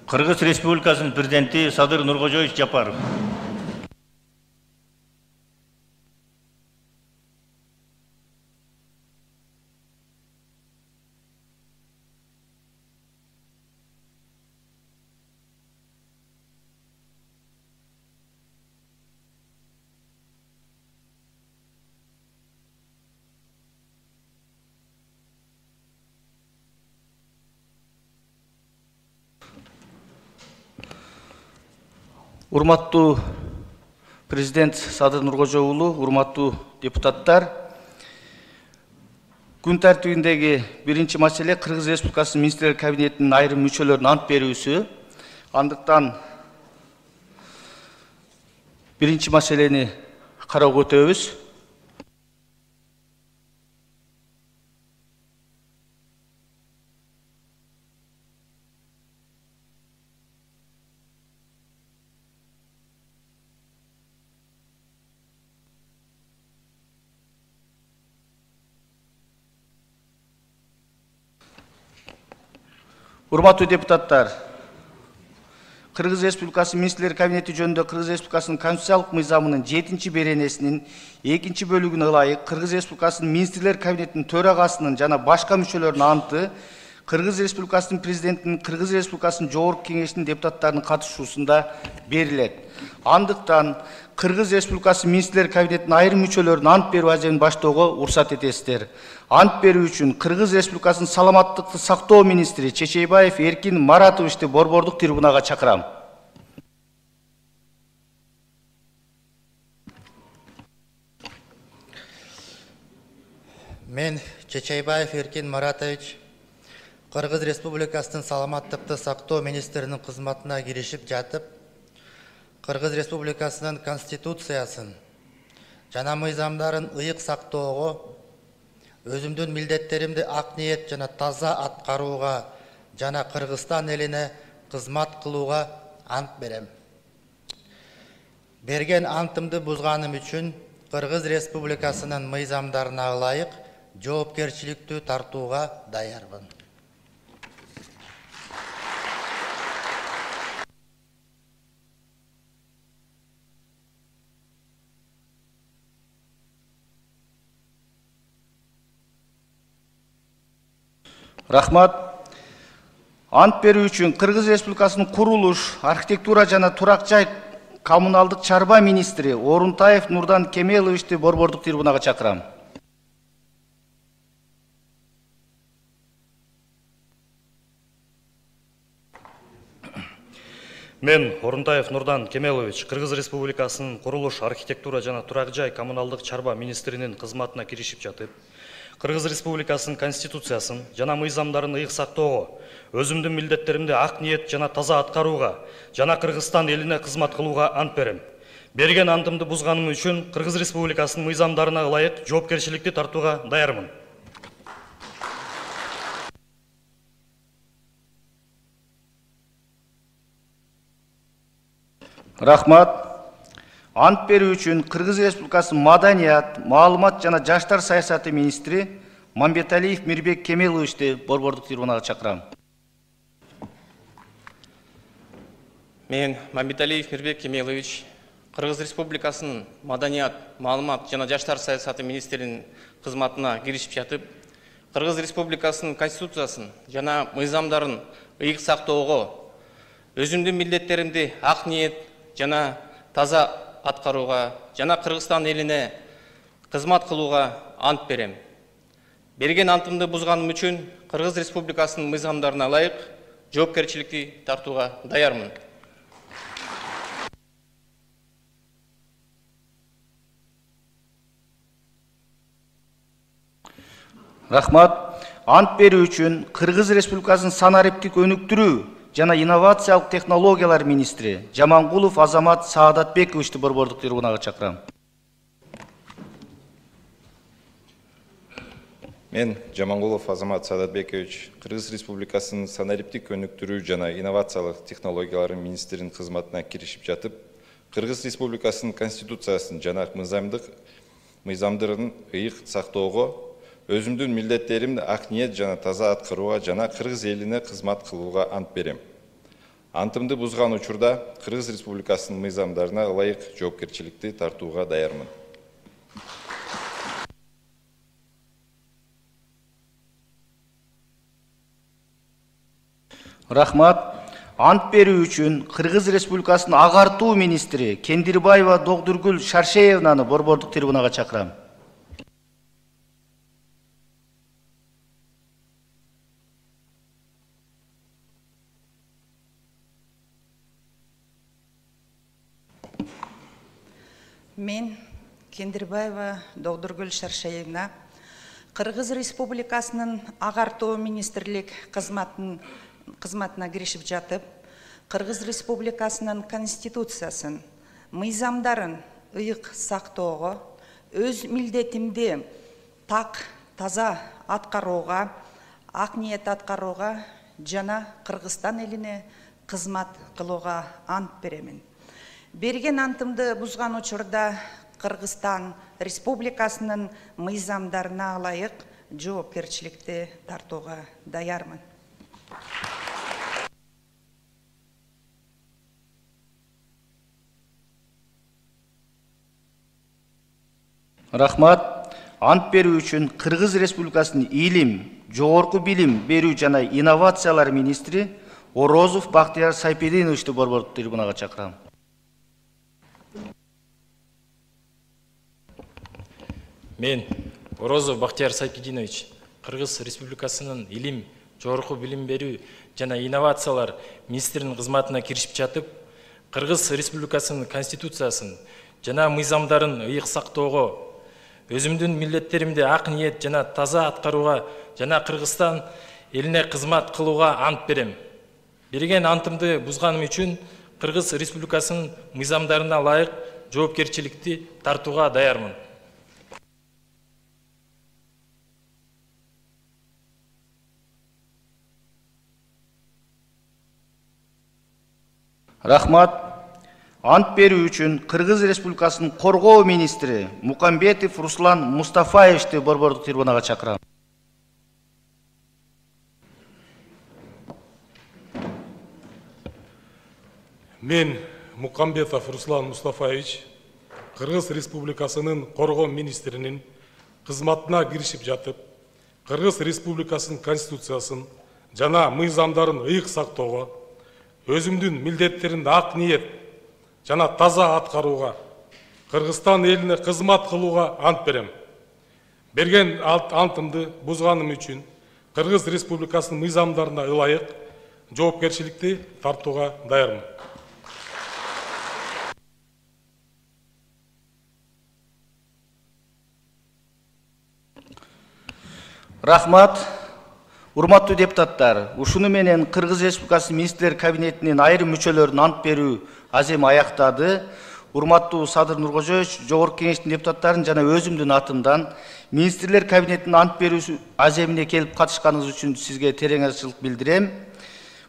Кыргыз Республикасынын президенти Садыр Нуркожоевич Жапаров. Урматтуу президент Садыр Нуркожоевулу, урматтуу депутаттар, күн тартибиндеги биринчи маселе Кыргыз Республикасынын министрлер кабинетинин айрым мүчөлөрүнүн ант берүүсү. Андыктан биринчи маселени кароого өтөбүз. Урматтуу депутаттар, Кыргыз Республикасынын министрлер кабинети жөнүндө Кыргыз Республикасынын конституциялык мыйзамынын 7-чи беренесинин 2-чи бөлүгүнө ылайык Кыргыз Республикасынын министрлер кабинетинин төрагасынын жана башка мүчөлөрүнүн анты Кыргыз Республикасынын президентинин Кыргыз Республикасынын жогорку кеңешинин депутаттарынын катышуусунда берилет. Андыктан Кыргыз Республикасынын министрлер кабинетинин айрым мүчөлөрүнүн ант берүү ажебин баштоого уруксат этесиздер. Ант берүү үчүн Кыргыз Республикасынын саламаттыкты сактоо министри Чечейбаев Эркин Маратовичти борбордук трибунага чакырам. Мен Чечейбаев Эркин Маратович Кыргыз Республикасынын саламаттыкты сактоо министринин кызматына киришип жатып, Кыргыз Республикасынын конституциясын жана мыйзамдарын ыйык сактоого, өзүмдүн милдеттеримди ак ниет жана таза аткарууга жана Кыргызстан элине кызмат кылууга ант берем. Берген антымды бузганым үчүн Кыргыз Республикасынын мыйзамдарына ылайык жоопкерчиликтүү тартууга даярмын. Рахмат. Ант берүү үчүн Кыргыз Республикасынын курулуш, архитектура жана турак жай коммуналдык чарба министри Орунтаев Нурдан Кемеловичти борбордук трибунага чакырам. Мен Орунтаев Нурдан Кемелович Кыргыз Республикасынын курулуш, архитектура жана турак жай коммуналдык чарба министринин кызматына киришип жатып, Кыргыз Республикасынын конституциясын жана мыйзамдарын ыйык сактоого, өзүмдүн милдеттеримди ак ниет жана таза аткарууга жана Кыргызстан элине кызмат кылууга ант берем. Берген антымды бузганым үчүн Кыргыз Республикасынын мыйзамдарына ылайык жоопкерчиликти тартууга даярмын. Рахмат. Ант берүү үчүн Кыргыз Республикасынын маданият, маалымат жана жаштар саясаты министри Мамбеталиев Мирбек Кемеловичти борбордук трибунага чакырам. Мен Мамбеталиев Мирбек Кемелович Кыргыз Республикасынын маданият, маалымат жана жаштар саясаты министринин кызматына киришип жатып, Кыргыз Республикасынын конституциясын жана мыйзамдарын ыйык сактоого, өзүмдүн милдеттеримди ак ниет жана таза аткарууга жана Кыргызстан элине кызмат кылууга ант берем. Берген антымды бузганым үчүн Кыргыз Республикасынын мыйзамдарына ылайык жоопкерчиликти тартууга даярмын. Рахмат. Ант берүү үчүн Кыргыз Республикасынын санариптик өнүктүрүү жана инновациялык технологиялар министри Жамангулов Азамат Саадатбековичти борбордук трибунага чакырам. Мен Жамангулов Азамат Саадатбекович Кыргыз Республикасынын санариптик өнүктүрүү жана инновациялык технологиялар министринин кызматына киришип жатып, Кыргыз Республикасынын конституциясын жана мыйзамдарын ыйык сактоого, өзүмдүн милдеттеримди ак ниет жана таза аткарууга жана Кыргыз элине кызмат кылууга ант берем. Антымды бузган учурда Кыргыз Республикасынын мыйзамдарына ылайык жоопкерчиликти тартууга даярмын. Рахмат. Ант берүү үчүн Кыргыз Республикасынын агартуу министри Кендирбаева Догдургүл Шаршеевнаны борбордук трибунага чакырам. Мен Кендирбаева Догдургүл Шаршеевна Кыргыз Республикасынын агартуу министрлик кызматына киришип жатып, Кыргыз Республикасынын конституциясын, мыйзамдарын ыйык сактоого, өз милдетимди так, таза аткарууга, ак ниет аткарууга жана Кыргызстан элине кызмат кылууга ант беремин. Берген антымды бузган учурда Кыргызстан Республикасынын мыйзамдарына ылайык жоопкерчиликти тартууга даярмын. Рахмат. Ант берүү үчүн Кыргыз Республикасынын илим, жогорку билим берүү жана инновациялар министри Орозов Бактияр Сайпединовичти борбордук трибунага чакырам. Мен Орозов Бактияр Сайпединович Кыргыз Республикасынын илим, жогорку билим берүү жана инновациялар министринин кызматына киришип жатып, Кыргыз Республикасынын конституциясын жана мыйзамдарын ыйык сактоого, өзүмдүн милдеттеримди ак ниет жана таза аткарууга жана Кыргызстан элине кызмат кылууга ант берем. Берген антымды бузганым үчүн Кыргыз Республикасынын мыйзамдарына ылайык жоопкерчиликти тартууга даярмын. Рахмат. Ант берүү үчүн Кыргыз Республикасынын коргоо министри Мукамбетов Руслан Мустафаевичти борбордук трибунага чакырам. Мен Мукамбетов Руслан Мустафаевич Кыргыз Республикасынын коргоо министринин кызматына киришип жатып, Кыргыз Республикасынын конституциясын жана мыйзамдарын ыйык сактоого, өзүмдүн милдеттеримди ак ниет жана таза аткарууга, Кыргызстан элине кызмат кылууга ант берем. Берген антымды бузганым үчүн Кыргыз Республикасынын мыйзамдарына ылайык жоопкерчиликти тартууга даярмын. Рахмат. Урматтуу депутаттар, ушуну менен Кыргыз Республикасы министрлер кабинетинин айрым мүчөлөрүнүн ант берүү азем аяктады. Урматтуу Садыр Нуркожоевич, жогорку кеңештин депутаттарын жана өзүмдүн атымдан министрлер кабинетинин ант берүү аземине келип катышканыңыз үчүн сизге терең ырчылык билдирем.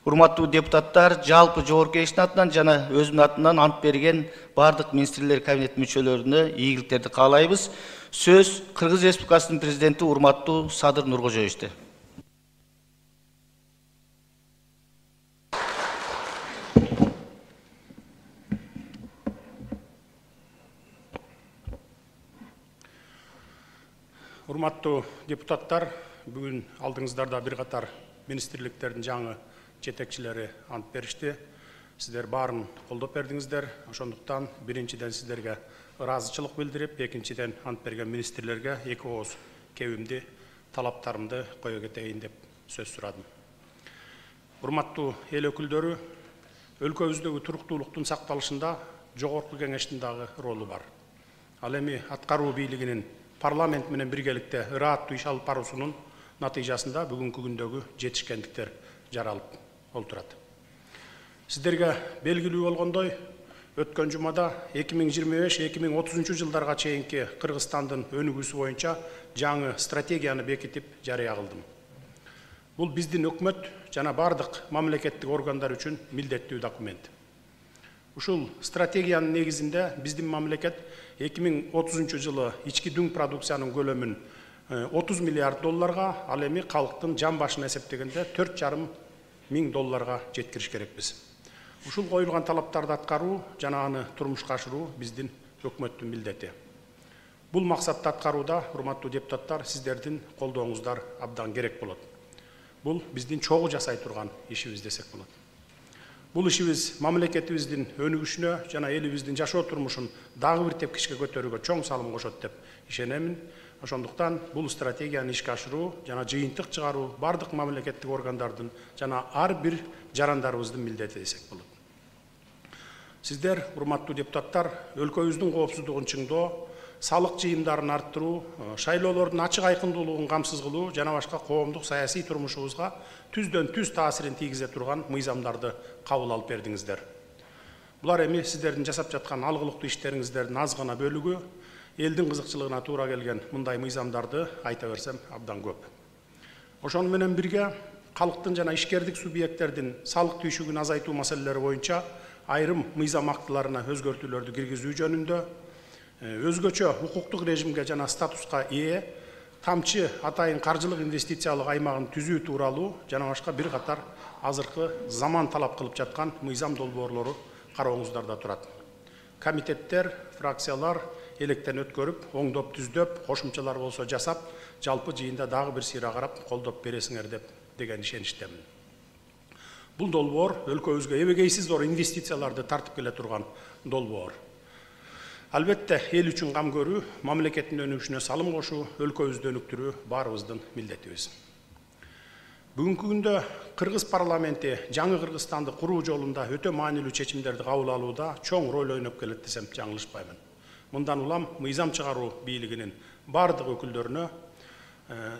Урматтуу депутаттар, жалпы жогорку кеңештин атынан жана өзүмдүн атымдан ант берген бардык министрлер кабинет мүчөлөрүнө ийгиликтерди каалайбыз. Сөз Кыргыз Республикасынын президенти урматтуу Садыр Нуркожоевичте. Урматтуу депутаттар, бүгүн алдыңыздарда бир катар министрликтердин жаңы жетекчилери ант беришти. Сиздер баарын колдоп бердиңиздер. Ошондуктан биринчиден сиздерге ыраазычылык билдирип, экинчиден ант берген министрлерге эки ооз кебимди, талаптарымды кое кетейин деп сөз сурадым. Урматтуу эл өкүлдөрү, өлкөбүздөгү туруктуулуктун сакталышында жогорку кеңештин дагы ролу бар. Ал эми аткаруу бийлигинин парламент менен биргеликте ырааттуу иш алып баруусунун натыйжасында бүгүнкү күндөгү жетишкендиктер жаралып олтурат. Сиздерге белгилүү болгондой, өткөн жумада 2025-2030 жылдарга чейинки Кыргызстандын өнүгүүсү боюнча жаңы стратегияны бекитип жарыя кылдым. Бул биздин өкмөт жана бардык мамлекеттик органдар үчүн милдеттүү документ. Ушул стратегиянын негизинде биздин мамлекет 2030 жылы ички дүң продукциянын көлөмүн 30 миллиард долларга, ал эми калктын жан башына эсептегенде 4,5 миң долларга жеткириш керекпиз. Ушул коюлган талаптарды аткаруу жана аны турмушка ашыруу биздин өкмөттүн милдети. Бул максатты аткарууда, урматтуу депутаттар, сиздердин колдооңуздар абдан керек болот. Бул биздин чогуу жасай турган ишибиз десек болот. Бул ишибиз мамлекетибиздин өнүгүшүнө жана элибиздин жашоо турмушун дагы бир тепкичке көтөрүүгө чоң салым кошот деп ишенемин. Ошондуктан бул стратегияны ишке ашыруу жана жыйынтык чыгаруу бардык мамлекеттик органдардын жана ар бир жарандарыбыздын милдети десек болот. Сиздер, урматтуу депутаттар, өлкөбүздүн коопсуздугун чыңдоо, салык жыйымдарын арттыруу, шайлоолордун ачык айкындуулугун камсыз кылуу жана башка коомдук саясий турмушубузга түздөн түз таасирин тийгизе турган мыйзамдарды кабыл алып бердиңиздер. Булар эми сиздердин жасап жаткан алгылыктуу иштериңиздердин аз гана бөлүгү. Элдин кызыкчылыгына туура келген мындай мыйзамдарды айта берсем абдан көп. Ошону менен бирге калктын жана ишкердик субъекттердин салык түйшүгүн азайтуу маселелери боюнча айрым мыйзам актыларына өзгөртүүлөрдү киргизүү жөнүндө, өзгөчө укуктук режимге жана статуска ээ тамчы атайын каржылык инвестициялык аймагын түзүү тууралуу жана башка бир катар азыркы заман талап кылып жаткан мыйзам долбоорлору карооңуздарда турат. Комитеттер, фракциялар электен өткөрүп, оңдоп түздөп, кошумчалар болсо жасап, жалпы жыйында дагы бир сыйра карап колдоп бересиңер деген ишеничтемин. Бул долбоор өлкөбүзгө эбегейсиз зор инвестицияларды тартып келе турган долбоор. Албетте, эл үчүн кам көрүү, мамлекеттин өнүгүшүнө салым кошуу, өлкөбүздү өнүктүрүү баарыбыздын милдетибиз. Бүгүнкү күндө Кыргыз парламенти жаңы Кыргызстанды куруу жолунда өтө маанилүү чечимдерди кабыл алууда чоң роль ойноп келет десем жаңылышпаймын. Мындан улам мыйзам чыгаруу бийлигинин бардык өкүлдөрүнө,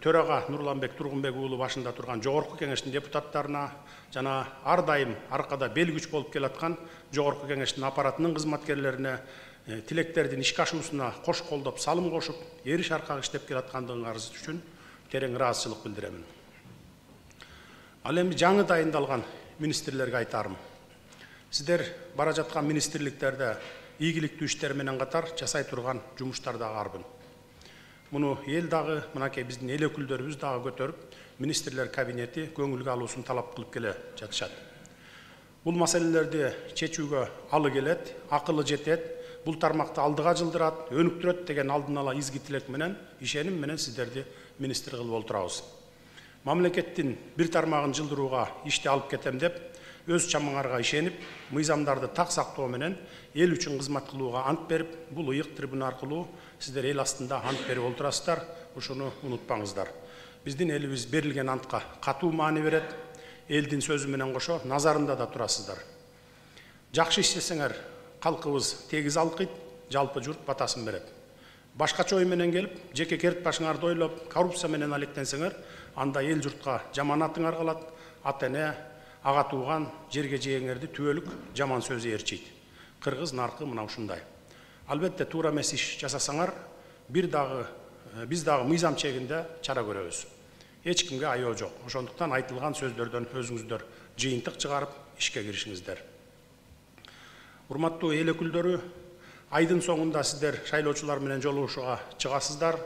төрага Нурланбек Тургунбек уулу башында турган жогорку кеңештин депутаттарына жана ар дайым аркада бел күч болуп келаткан жогорку кеңештин аппаратынын кызматкерлерине тилектердин ишке ашуусуна кош колдоп салым кошуп, эри шаркак иштеп келаткандыгыңарыбыз үчүн терең ыраазычылык билдирем. Ал эми жаңы дайындалган министрлерге айтарым. Сиздер бара жаткан министрликтерде ийгиликтүү иштер менен катар жасай турган жумуштар дагы арбын. Муну эл дагы, мынакей биздин эл өкүлдөрүбүз дагы көтөрүп, министрлер кабинети көңүлгө алуусун талап кылып келе жатышат. Бул маселелерди чечүүгө алы келет, акылы жетет, бул тармакты алдыга жылдырат, өнүктүрөт деген алдын ала изги тилек менен, ишеним менен сиздерди министр кылып олтурабыз. Мамлекеттин бир тармагын жылдырууга ишти алып кетем деп, өз чамаңарга ишенип, мыйзамдарды так сактоо менен эл үчүн кызмат кылууга ант берип, бул ыйык трибуна аркылуу сиздер эл астында ант берип олтурасыздар, ушуну унутпаңыздар. Биздин элибиз берилген антка катуу маани берет, элдин сөзү менен кошо назарында да турасыздар. Жакшы иштесеңер, калкыбыз тегиз алкыйт, жалпы журт батасын берет. Башкача ой менен келип, жеке керт башыңарды ойлоп, коррупция менен алектенсеңер, анда эл журтка жаман атыңар калат, ата эне, ага тууган, жерге жээңерди түбөлүк жаман сөзү ээрчийт. Кыргыз наркы мына ушундай. Албетте туура эмес иш жасасаңар, биз дагы мыйзам чегинде чара көрөбүз. Эч кимге аябы жок. Ошондуктан айтылган сөздөрдөн өзүңүздөр жыйынтык чыгарып ишке киришиңиздер. Урматтуу эл өкүлдөрү, айдын соңунда сиздер шайлоочулар менен жолугушууга чыгасыздар.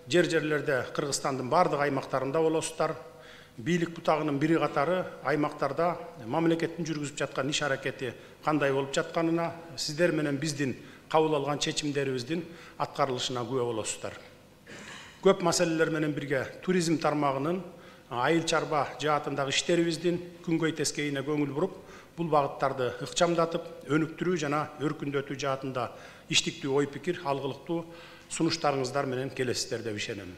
Жерлерде Кыргызстандын бардык аймактарында болосуздар. Бийлик бутагынын бири катары аймактарда мамлекеттин жүргүзүп жаткан иш аракети кандай болуп жатканына, сиздер менен биздин кабыл алган чечимдерибиздин аткарылышына күбө болосуздар. Көп маселелер менен бирге туризм тармагынын айыл чарба жаатындагы иштерибиздин күнгөй тескейине көңүл буруп, бул багыттарды ыкчамдатып, өнүктүрүү жана өркүндөтүү жаатында иштиктүү ой пикир, алгылыктуу сунуштарыңыздар менен келесиздер деп ишенем.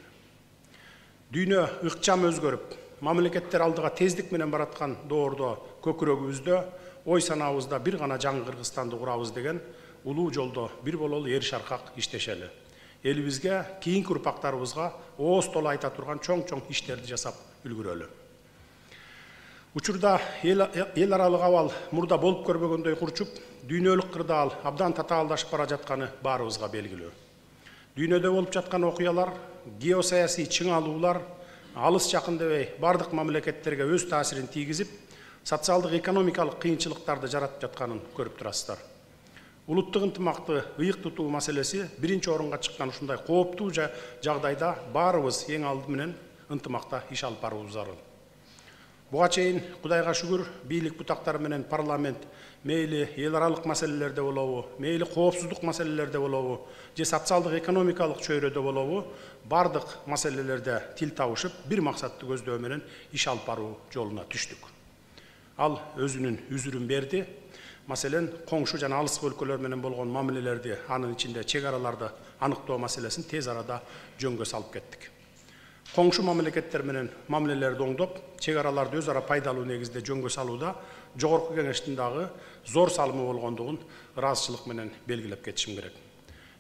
Дүйнө ыкчам өзгөрүп, мамлекеттер алдыга тездик менен бараткан доордо көкүрөгүбүздө, ой санаабызда бир гана жаңы Кыргызстанды курабыз деген улуу жолдо бир бололу эри шаркак иштешели. Элибизге, кийинки урпактарыбызга ооз толо айта турган чоң-чоң иштерди жасап үлгүрөлү. Учурда эл аралык абал мурда болуп көрбөгөндөй курчуп, дүйнөлүк кырдаал абдан татаалдашып бара жатканы баарыбызга белгилүү. Дүйнөдө болуп жаткан окуялар, геосаясий чыңалуулар алыс жакын дебей бардык мамлекеттерге өз таасирин тийгизип, социалдык экономикалык кыйынчылыктарды жаратып жатканын көрүп турасыздар. Улуттук ынтымакты ыйык тутуу маселеси биринчи орунга чыккан ушундай кооптуу жагдайда баарыбыз эң алды менен ынтымакта иш алып баруубуз зарыл. Буга чейин Кудайга шүгүр бийлик бутактары менен парламент мейли эл аралык маселелерде болобу, мейли коопсуздук маселелерде болобу, же социалдык экономикалык чөйрөдө болобу, бардык маселелерде тил табышып, бир максатты көздөө менен иш алып баруу жолуна түштүк. Ал өзүнүн үзүрүн берди. Маселен, коңшу жана алыскы өлкөлөр менен болгон мамилелерди, анын ичинде чек араларды аныктоо маселесин тез арада жөнгө салып кеттик. Коңшу мамлекеттер менен мамилелерди оңдоп, чек араларды өз ара пайдалуу негизде жөнгө салууда жогорку кеңештин дагы зор салымы болгондугун ыраазычылык менен белгилеп кетишим керек.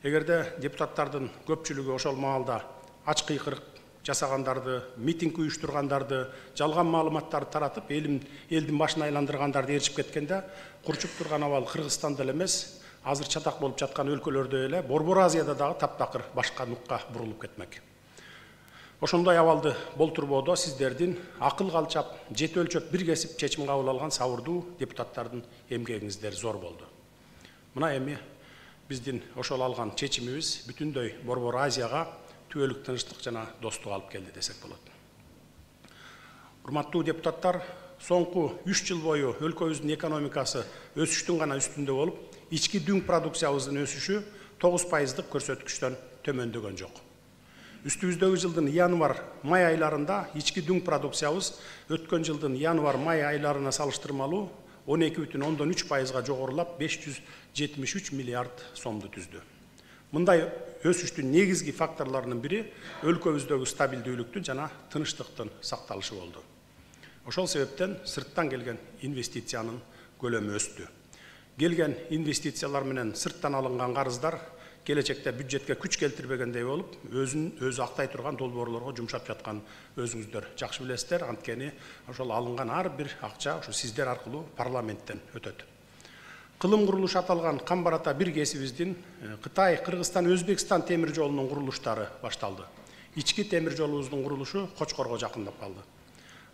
Эгерде депутаттардын көпчүлүгү ошол маалда ач кыйкырык жасагандарды, митинг уюштургандарды, жалган маалыматтарды таратып, элдин башын айландыргандарды ээрчип кеткенде, курчуп турган абал Кыргызстанда эле эмес, азыр чатак болуп жаткан өлкөлөрдө эле, Борбор Азияда дагы таптакыр башка нукка бурулуп кетмек. Ошондой абалды болтурбоодо сиздердин акыл калчап, жете өлчөп бир кесип чечим кабыл алган сабырдуу депутаттардын эмгегиңиздер зор болду. Мына эми биздин ошол алган чечимибиз бүтүндөй Борбор Азияга түбөлүк тынчтык жана достук алып келди десек болот. Урматтуу депутаттар, соңку 3 жыл бою өлкөбүздүн экономикасы өсүштүн гана үстүндө болуп, ички дүң продукциябыздын өсүшү 9%-дык көрсөткүчтөн төмөндөгөн жок. Үстүбүздөгү жылдын январ-май айларында ички дүң продукциябыз өткөн жылдын январ-май айларына салыштырмалуу 12,3%-га жогорулап 573 миллиард сомду түздү. Мындай өсүштүн негизги факторлорунун бири өлкөбүздөгү стабилдүүлүктүн жана тынчтыктын сакталышы болду. Ошол себептен сырттан келген инвестициянын көлөмү өстү. Келген инвестициялар менен сырттан алынган карыздар келечекте бюджетке күч келтирбегендей болуп, өзү актай турган долбоорлорго жумшап жаткан өзүңүздөр жакшы билесиздер. Анткени ошол алынган ар бир акча ошо сиздер аркылуу парламенттен өтөт. Кылым курулушу аталган Камбар-Ата бир кесибиздин Кытай, Кыргызстан, Өзбекстан темир жолунун курулуштары башталды. Ички темир жолубуздун курулушу Кочкорго жакындап калды.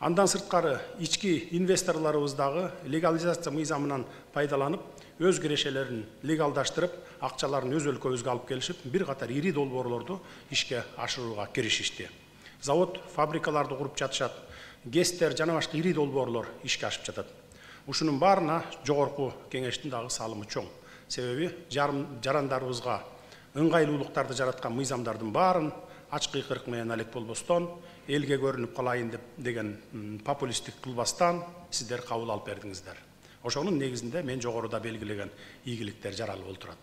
Андан сырткары ички инвесторлорубуз дагы легализация мыйзамынан пайдаланып, өз кирешелерин легалдаштырып, акчаларын өз өлкөбүзгө алып келишип, бир катар ири долбоорлорду ишке ашырууга киришишти. Завод, фабрикаларды куруп жатышат, ГЭСтер жана башка ири долбоорлор ишке ашып жатат. Ушунун баарына жогорку кеңештин дагы салымы чоң. Себеби жарандарыбызга ыңгайлуулуктарды жараткан мыйзамдардын баарын ач кыйкырык менен алек болбостон, элге көрүнүп калайын деген популисттик кылбастан сиздер кабыл алып бердиңиздер. Ошонун негизинде мен жогоруда белгилеген ийгиликтер жаралып олтурат.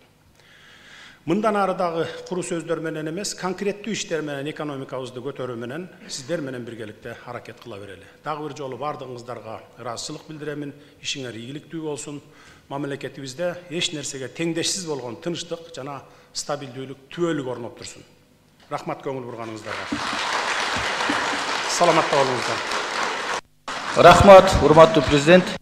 Мындан ары дагы куру сөздөр менен эмес, конкреттүү иштер менен экономикабызды көтөрүү менен сиздер менен биргеликте аракет кыла берели. Дагы бир жолу бардыгыңыздарга ыраазычылык билдиремин. Ишиңер ийгиликтүү болсун. Мамлекетибизде эч нерсеге теңдешсиз болгон тынчтык жана стабилдүүлүк, түбөлүк орноп турсун. Рахмат көңүл бурганыңыздарга. Саламатта болуңуздар. Рахмат, урматтуу президент.